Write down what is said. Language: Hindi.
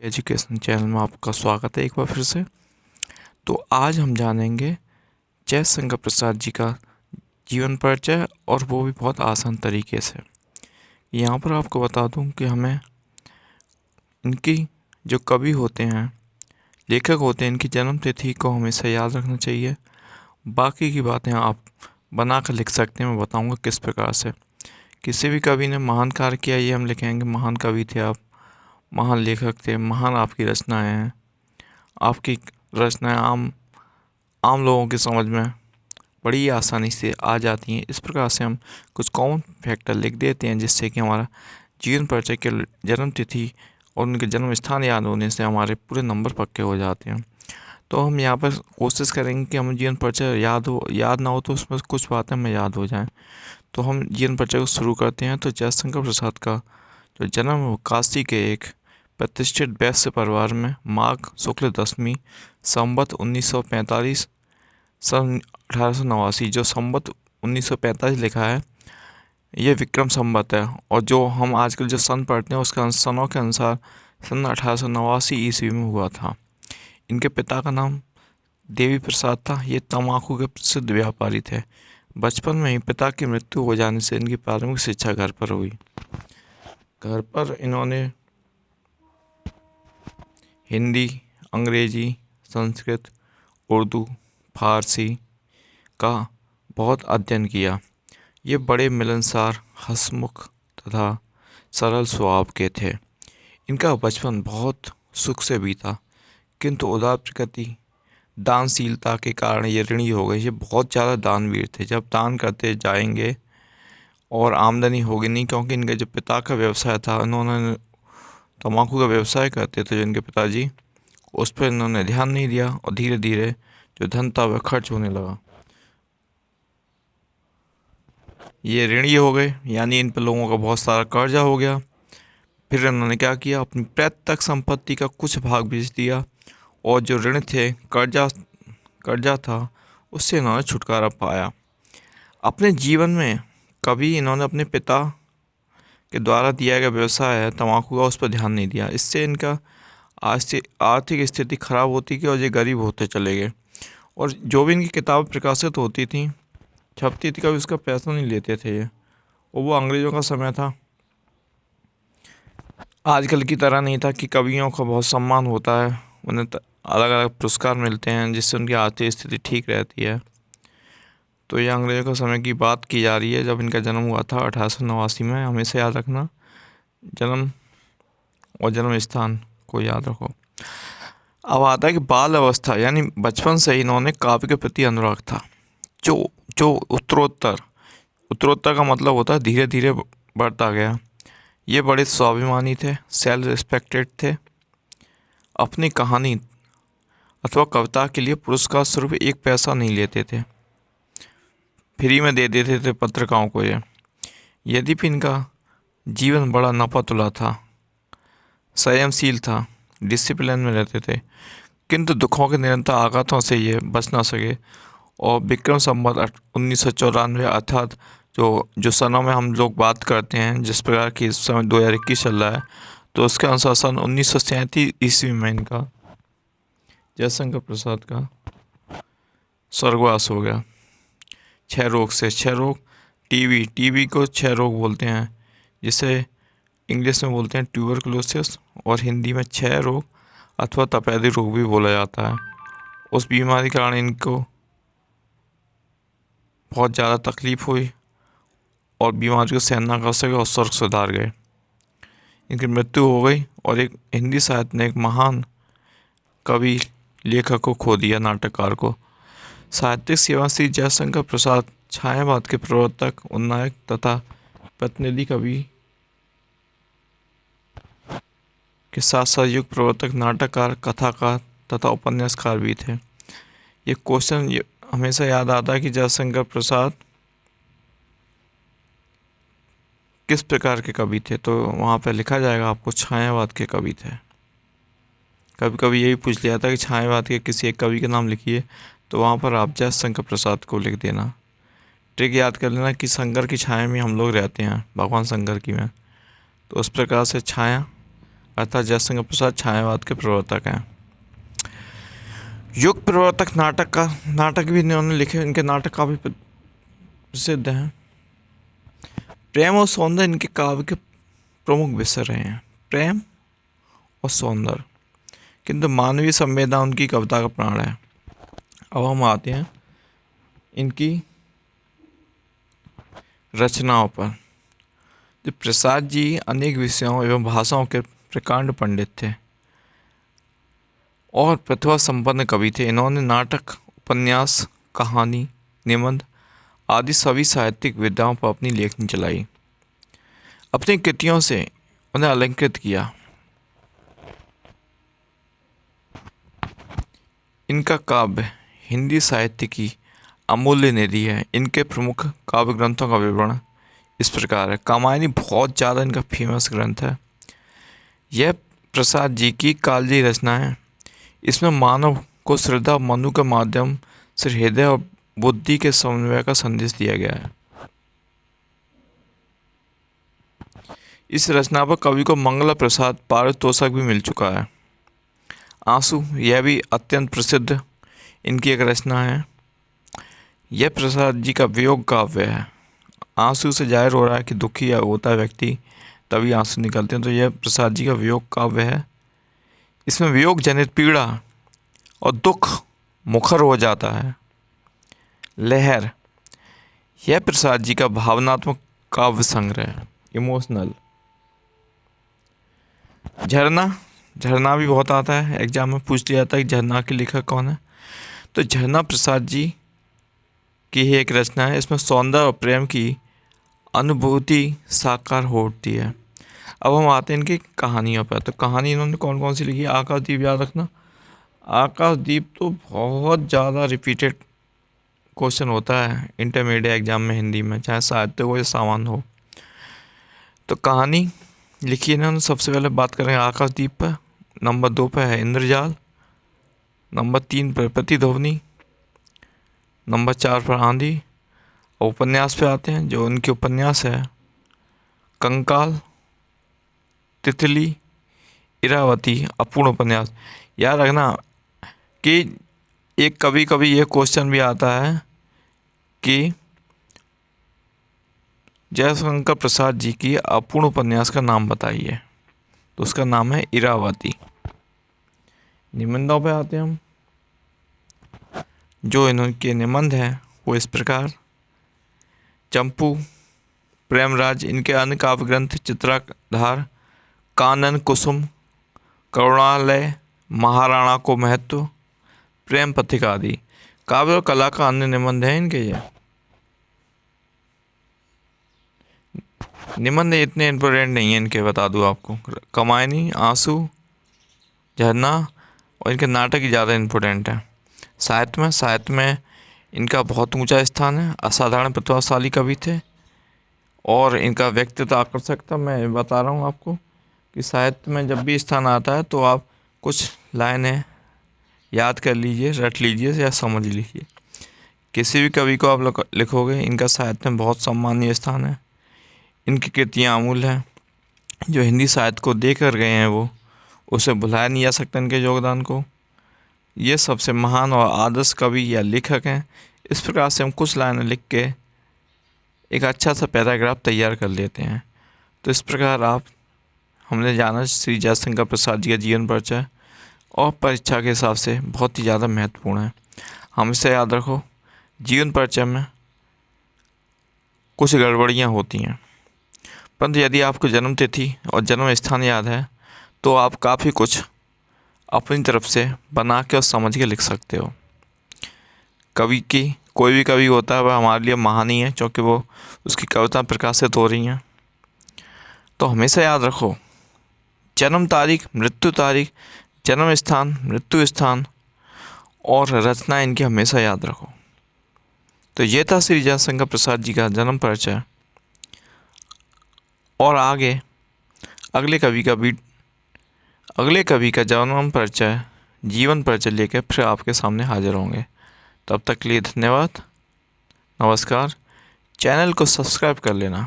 एजुकेशन चैनल में आपका स्वागत है एक बार फिर से। तो आज हम जानेंगे जयशंकर प्रसाद जी का जीवन परिचय, और वो भी बहुत आसान तरीके से। यहाँ पर आपको बता दूं कि हमें इनकी जो कवि होते हैं, लेखक होते हैं, इनकी जन्म तिथि को हमेशा याद रखना चाहिए। बाकी की बातें आप बना कर लिख सकते हैं, मैं बताऊँगा किस प्रकार से। किसी भी कवि ने महान कार्य किया, ये हम लिखेंगे महान कवि थे आप, महान लेखक थे, महान आपकी रचनाएँ हैं। आपकी रचनाएँ आम लोगों की समझ में बड़ी आसानी से आ जाती हैं। इस प्रकार से हम कुछ कॉमन फैक्टर लिख देते हैं, जिससे कि हमारा जीवन परिचय के जन्म तिथि और उनके जन्म स्थान याद होने से हमारे पूरे नंबर पक्के हो जाते हैं। तो हम यहाँ पर कोशिश करेंगे कि हमें जीवन परिचय याद ना हो तो उसमें कुछ बातें हमें याद हो जाएं। तो हम जीवन परिचय को शुरू करते हैं। तो जयशंकर प्रसाद का जो जन्म है वो काशी के एक प्रतिष्ठित वैश्य परिवार में माघ शुक्ल दशमी संवत 1945 सन 1889, जो संवत 1945 लिखा है ये विक्रम संवत है, और जो हम आजकल जो सन पढ़ते हैं उसके सनों के अनुसार सन 1889 ईस्वी में हुआ था। इनके पिता का नाम देवी प्रसाद था। ये तम्बाकू के प्रसिद्ध व्यापारी थे। बचपन में ही पिता की मृत्यु हो जाने से इनकी प्राथमिक शिक्षा घर पर हुई। घर पर इन्होंने हिंदी, अंग्रेजी, संस्कृत, उर्दू, फारसी का बहुत अध्ययन किया। ये बड़े मिलनसार, हंसमुख तथा सरल स्वभाव के थे। इनका बचपन बहुत सुख से बीता, किंतु उदार प्रकृति, दानशीलता के कारण ये ऋणी हो गए। ये बहुत ज़्यादा दानवीर थे। जब दान करते जाएंगे और आमदनी होगी नहीं, क्योंकि इनके जो पिता का व्यवसाय था, इन्होंने तम्बाकू का व्यवसाय करते थे जो इनके पिताजी, उस पर इन्होंने ध्यान नहीं दिया और धीरे धीरे जो धन था वह खर्च होने लगा। ये ऋणी हो गए, यानी इन पर लोगों का बहुत सारा कर्जा हो गया। फिर इन्होंने क्या किया, अपनी पैतृक संपत्ति का कुछ भाग बेच दिया, और जो ऋण थे, कर्जा था, उससे इन्होंने छुटकारा पाया। अपने जीवन में कभी इन्होंने अपने पिता के द्वारा दिया गया व्यवसाय है तम्बाकू का, उस पर ध्यान नहीं दिया। इससे इनका आर्थिक स्थिति खराब होती गई और ये गरीब होते चले गए। और जो भी इनकी किताब प्रकाशित होती थी, छपती थी, कभी उसका पैसा नहीं लेते थे ये। और वो अंग्रेज़ों का समय था, आजकल की तरह नहीं था कि कवियों का बहुत सम्मान होता है, उन्हें अलग अलग पुरस्कार मिलते हैं जिससे उनकी आर्थिक स्थिति ठीक रहती है। तो ये अंग्रेज़ों का समय की बात की जा रही है, जब इनका जन्म हुआ था 1889 में। हमेशा याद रखना, जन्म और जन्म स्थान को याद रखो। अब आता है कि बाल अवस्था, यानी बचपन से ही इन्होंने काव्य के प्रति अनुराग था। जो जो उत्तरोत्तर का मतलब होता है धीरे धीरे बढ़ता गया। ये बड़े स्वाभिमानी थे, सेल्फ रिस्पेक्टेड थे। अपनी कहानी अथवा कविता के लिए पुरस्कार स्वरूप एक पैसा नहीं लेते थे, फ्री में दे देते थे पत्रिकाओं को ये। यद्यपि इनका जीवन बड़ा नपा-तुला था, संयमशील था, डिसिप्लिन में रहते थे, किंतु दुखों के निरंतर आघातों से ये बच ना सके। और विक्रम संवत 1994, अर्थात जो सनों में हम लोग बात करते हैं, जिस प्रकार की इस समय 2021 चल रहा है, तो उसके अनुसार सन 1937 ईस्वी में इनका, जयशंकर प्रसाद का, स्वर्गवास हो गया। क्षय रोग, टीबी को क्षय रोग बोलते हैं, जिसे इंग्लिश में बोलते हैं ट्यूबरकुलोसिस, और हिंदी में क्षय रोग अथवा तपेदिक रोग भी बोला जाता है। उस बीमारी के कारण इनको बहुत ज़्यादा तकलीफ़ हुई और बीमारी को सहन ना कर सके और स्वर्ग सुधार गए। इनकी मृत्यु हो गई, और एक हिंदी साहित्य ने एक महान कवि, लेखक को खो दिया, नाटककार को। साहित्यिक सेवा श्री जयशंकर प्रसाद छायावाद के प्रवर्तक, उन्नायक तथा प्रतिनिधि कवि के साथ साथ युग प्रवर्तक, नाटककार, कथाकार तथा उपन्यासकार भी थे। ये क्वेश्चन हमेशा याद आता है कि जयशंकर प्रसाद किस प्रकार के कवि थे, तो वहाँ पर लिखा जाएगा आपको छायावाद के कवि थे। कभी कभी यही पूछ लिया था कि छायावाद के किसी एक कवि के नाम लिखिए, तो वहाँ पर आप जयशंकर प्रसाद को लिख देना। ट्रिक याद कर लेना कि शंकर की छाया में हम लोग रहते हैं, भगवान शंकर की में। तो उस प्रकार से छाया अर्थात जयशंकर प्रसाद छायावाद के प्रवर्तक हैं। युग प्रवर्तक नाटक भी इन्होंने लिखे, इनके नाटक काफ़ी प्रसिद्ध हैं। प्रेम और सौंदर्य इनके काव्य के प्रमुख विषय रहे हैं, प्रेम और सौंदर्य, किंतु मानवीय संवेदना उनकी कविता का प्राण है। अब हम आते हैं इनकी रचनाओं पर। जो प्रसाद जी अनेक विषयों एवं भाषाओं के प्रकांड पंडित थे और प्रतिभा संपन्न कवि थे। इन्होंने नाटक, उपन्यास, कहानी, निबंध आदि सभी साहित्यिक विधाओं पर अपनी लेखनी चलाई। अपनी कृतियों से उन्हें अलंकृत किया। इनका काव्य हिंदी साहित्य की अमूल्य निधि है। इनके प्रमुख काव्य ग्रंथों का विवरण इस प्रकार है। कामायनी बहुत ज़्यादा इनका फेमस ग्रंथ है। यह प्रसाद जी की कालजयी रचना है। इसमें मानव को श्रद्धा मनु के माध्यम से हृदय और बुद्धि के समन्वय का संदेश दिया गया है। इस रचना पर कवि को मंगला प्रसाद पारितोषिक भी मिल चुका है। आंसू, यह भी अत्यंत प्रसिद्ध इनकी एक रचना है। यह प्रसाद जी का वियोग काव्य है। आंसू से जाहिर हो रहा है कि दुखी होता है व्यक्ति, तभी आंसू निकलते हैं, तो यह प्रसाद जी का वियोग काव्य है। इसमें वियोग जनित पीड़ा और दुख मुखर हो जाता है। लहर, यह प्रसाद जी का भावनात्मक काव्य संग्रह है, इमोशनल। झरना भी बहुत आता है, एग्जाम में पूछ लिया जाता है कि झरना के लेखक कौन है। तो झरना प्रसाद जी की ही एक रचना है। इसमें सौंदर्य और प्रेम की अनुभूति साकार हो उठती है। अब हम आते हैं इनकी कहानियों पर। तो कहानी इन्होंने कौन कौन सी लिखी है? आकाशदीप याद रखना। आकाशदीप तो बहुत ज़्यादा रिपीटेड क्वेश्चन होता है इंटरमीडिएट एग्जाम में हिंदी में, चाहे साहित्य हो या सामान्य हो। तो कहानी लिखी है इन्होंने। सबसे पहले बात करें आकाशदीप पर। नंबर 2 पर है इंद्रजाल। नंबर 3 पर प्रतिध्वनि। नंबर 4 पर आंधी। और उपन्यास पे आते हैं। जो उनके उपन्यास है कंकाल, तितली, इरावती, अपूर्ण उपन्यास। याद रखना कि एक कभी ये क्वेश्चन भी आता है कि जयशंकर प्रसाद जी की अपूर्ण उपन्यास का नाम बताइए, तो उसका नाम है इरावती। निबंधों पे आते हैं हम। जो इनके निबंध हैं वो इस प्रकार: चंपू, प्रेमराज, इनके अन्य काव्य ग्रंथ चित्राधार, कानन कुसुम, करुणालय, महाराणा को महत्व, प्रेम पथिका आदि। काव्य और कला का अन्य निबंध है इनके। ये निबंध इतने इम्पोर्टेंट नहीं है इनके, बता दूँ आपको। कामायनी, आंसू, झरना और इनके नाटक ही ज़्यादा इम्पोर्टेंट है। साहित्य में इनका बहुत ऊंचा स्थान है। असाधारण प्रतिभाशाली कवि थे और इनका व्यक्तित्व आकर्षक था। मैं बता रहा हूँ आपको कि साहित्य में जब भी स्थान आता है तो आप कुछ लाइनें याद कर लीजिए, रट लीजिए या समझ लीजिए। किसी भी कवि को आप लिखोगे, इनका साहित्य में बहुत सम्मानीय स्थान है। इनकी कृतियाँ अमूल्य हैं। जो हिंदी साहित्य को दे कर गए हैं वो उसे भुलाया नहीं जा सकता इनके योगदान को। ये सबसे महान और आदर्श कवि या लेखक हैं। इस प्रकार से हम कुछ लाइनें लिख के एक अच्छा सा पैराग्राफ तैयार कर लेते हैं। तो इस प्रकार हमने जाना श्री जयशंकर प्रसाद जी का जीवन परिचय, और परीक्षा के हिसाब से बहुत ही ज़्यादा महत्वपूर्ण है। हमेशा याद रखो, जीवन परिचय में कुछ गड़बड़ियाँ होती हैं, परंतु यदि आपको जन्म तिथि और जन्म स्थान याद है तो आप काफ़ी कुछ अपनी तरफ से बना के और समझ के लिख सकते हो। कवि की कोई भी कवि होता है वह हमारे लिए महान ही है, क्योंकि वो उसकी कविता प्रकाशित हो रही हैं। तो हमेशा याद रखो, जन्म तारीख, मृत्यु तारीख, जन्म स्थान, मृत्यु स्थान और रचना इनकी हमेशा याद रखो। तो ये था श्री जयशंकर प्रसाद जी का जन्म परिचय। और आगे अगले कवि का जन्म परिचय, जीवन परिचय लेकर फिर आपके सामने हाजिर होंगे। तब तक के लिए धन्यवाद, नमस्कार। चैनल को सब्सक्राइब कर लेना।